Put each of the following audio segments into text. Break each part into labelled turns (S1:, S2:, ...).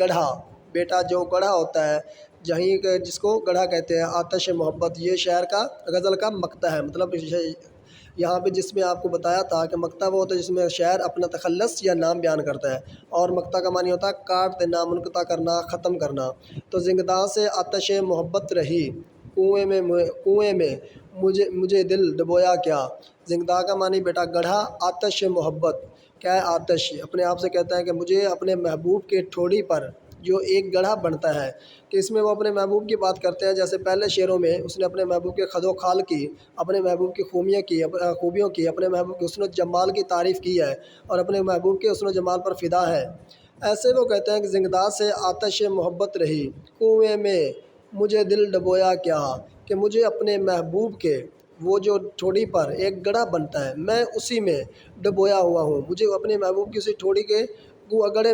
S1: गढ़ा, बेटा जो गढ़ा होता है जहीं के जिसको गढ़ा कहते हैं, आतिश मोहब्बत, ये शायर का गज़ल का मक्ता है। मतलब यहाँ पे जिसमें आपको बताया था कि मक्ता वो होता है जिसमें शायर अपना तखल्लुस या नाम बयान करता है, और मक्ता का मानी होता है काट देना, मुनक़ता करना, ख़त्म करना। तो ज़िंगदा से आतिश मोहब्बत रही, कुएँ में मुझे दिल डुबोया क्या। ज़िंगदा का मानी बेटा गढ़ा, आतिश मोहब्बत क्या है, आतिश अपने आप से कहता है कि मुझे अपने महबूब के ठोड़ी पर जो एक गढ़ा बनता है, कि इसमें वो अपने महबूब की बात करते हैं। जैसे पहले शेरों में उसने अपने महबूब के खदो खाल की, अपने महबूब की खूबियों की, अपने महबूब के हुस्न जमाल की तारीफ़ की है और अपने महबूब के हुस्न जमाल पर फ़िदा है। ऐसे वो कहते हैं कि ज़िंगदा से आतिश मोहब्बत रही, कुएँ में मुझे दिल डुबोया क्या, कि मुझे अपने महबूब के वो जो ठोड़ी पर एक गढ़ा बनता है, मैं उसी में डुबोया हुआ हूँ। मुझे अपने महबूब की उसी ठोड़ी के गड़े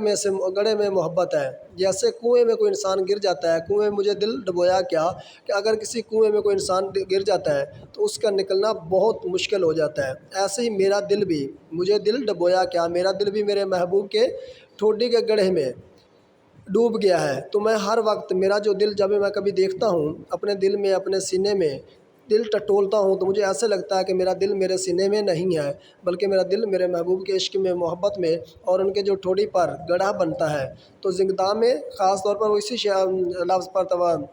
S1: में मोहब्बत है। जैसे कुएं में कोई इंसान गिर जाता है, कुएं में मुझे दिल डुबोया क्या, कि अगर किसी कुएं में कोई इंसान गिर जाता है तो उसका निकलना बहुत मुश्किल हो जाता है। ऐसे ही मेरा दिल भी, मुझे दिल डुबोया क्या, मेरा दिल भी मेरे महबूब के ठोड़ी के गड्ढे में डूब गया है। तो मैं हर वक्त, मेरा जो दिल, जब मैं कभी देखता हूँ अपने दिल में, अपने सीने में दिल टटोलता हूँ, तो मुझे ऐसे लगता है कि मेरा दिल मेरे सीने में नहीं है, बल्कि मेरा दिल मेरे महबूब के इश्क में, मोहब्बत में और उनके जो ठोड़ी पर गढ़ा बनता है। तो ज़िंगदा में ख़ास तौर पर वो इसी लफ्ज़ पर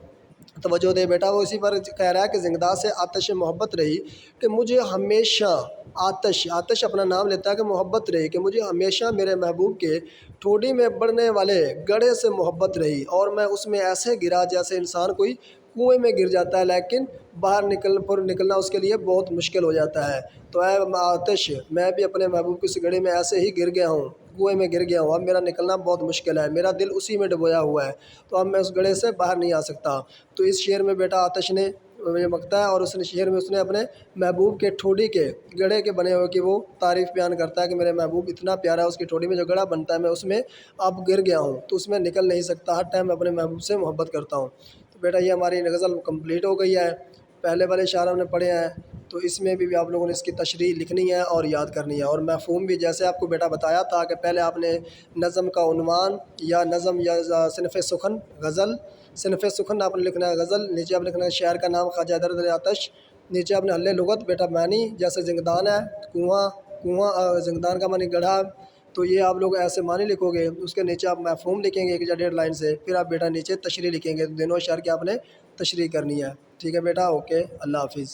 S1: तवज्जो दे बेटा, वो इसी पर कह रहा है कि ज़िंगदा से आतिश मोहब्बत रही, कि मुझे हमेशा आतिश अपना नाम लेता है कि मोहब्बत रही, कि मुझे हमेशा मेरे महबूब के ठोड़ी में बढ़ने वाले गड्ढे से मोहब्बत रही, और मैं उसमें ऐसे गिरा जैसे इंसान कोई कुएं में गिर जाता है, लेकिन बाहर निकलना उसके लिए बहुत मुश्किल हो जाता है। तो ऐ आतिश, मैं भी अपने महबूब की उस गड्ढे में ऐसे ही गिर गया हूँ, कुएं में गिर गया हूँ। अब मेरा निकलना बहुत मुश्किल है, मेरा दिल उसी में डुबोया हुआ है, तो अब मैं उस गड्ढे से बाहर नहीं आ सकता। तो इस शेर में बेटा आतिश ने ये मकता है, और उस शेर में उसने अपने महबूब के ठोड़ी के गढ़े के बने हुए की वो तारीफ़ बयान करता है कि मेरे महबूब इतना प्यारा है, उसकी ठोड़ी में जो गढ़ा बनता है मैं उसमें अब गिर गया हूँ, तो उसमें निकल नहीं सकता, हर टाइम मैं अपने महबूब से मोहब्बत करता हूँ। तो बेटा ये हमारी गज़ल कंप्लीट हो गई है। पहले वाले इशारे हमने पढ़े हैं, तो इसमें भी आप लोगों ने इसकी तशरीह लिखनी है और याद करनी है, और मफ़हूम भी जैसे आपको बेटा बताया था कि पहले आपने नज़म का उन्वान या नज़म या सिनफ़ सुखन गज़ल, सिनफ़ सुखन आपने लिखना है गज़ल, नीचे आपने लिखना है शायर का नाम ख्वाजा दर्द आतिश, नीचे आपने हल्ले लुगत बेटा मानी, जैसे ज़िंगदान है कुआँ ज़िंगदान का मानी गढ़ा, तो ये आप लोग ऐसे मानी लिखोगे। उसके नीचे आप मफ़हूम लिखेंगे 1 या 1.5 लाइन से, फिर आप बेटा नीचे तशरीह लिखेंगे, तो दोनों शायर की आपने तशरीह करनी है। ठीक है बेटा, ओके, अल्लाह हाफ़िज़।